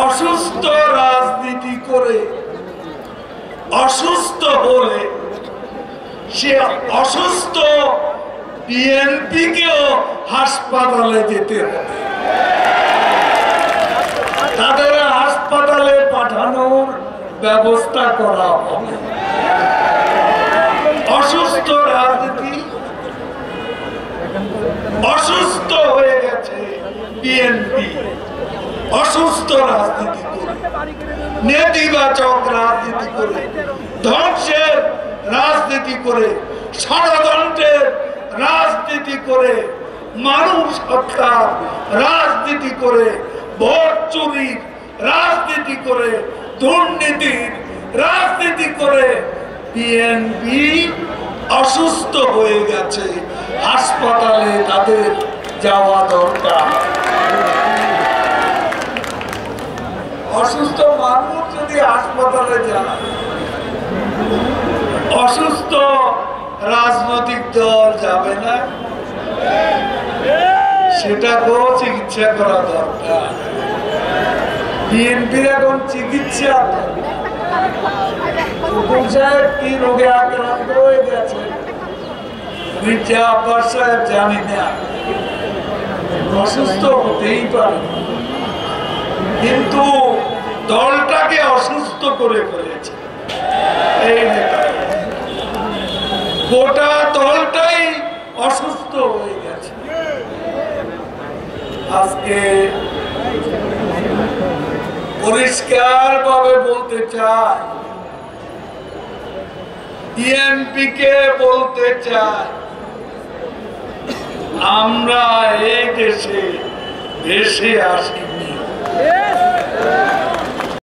অসুস্থ রাজনীতি করে অসুস্থ হলে সে অসুস্থ বিএনপিকেও হাসপাতালে যেতে হবে, তাদের হাসপাতালে পাঠানোর ব্যবস্থা করা হবে। অসুস্থ রাজনীতি, অসুস্থ হয়ে গেছে বিএনপি, অসুস্থ রাজনীতি করে, নেতিবাচক রাজনীতি করে, ধ্বংসের রাজনীতি করে, ষড়যন্ত্রের রাজনীতি করে, মানুষ হত্যার রাজনীতি করে, ভোট চুরির রাজনীতি করে, দুর্নীতির রাজনীতি করে বিএনপি অসুস্থ হয়ে গেছে। হাসপাতালে তাদের যাওয়া দরকার। অসুস্থ মানুষ যদি হাসপাতালে যায়, অসুস্থ রাজনৈতিক দল যাবে না, সেটাকেও চিকিৎসা করা দরকার। বিএনপির এখন চিকিৎসা কি রোগে আক্রান্ত হয়ে গেছে মির্জা আব্বাস সাহেব জানি না, অসুস্থ হতেই পারে, কিন্তু দলটাকে অসুস্থ করে ফেলেছে। এই গোটা দলটাই অসুস্থ হয়ে গেছে। আজকে পরিষ্কার ভাবে বলতে চাই, বিএনপি কে বলতে চাই, আমরা এই দেশে আসিনি।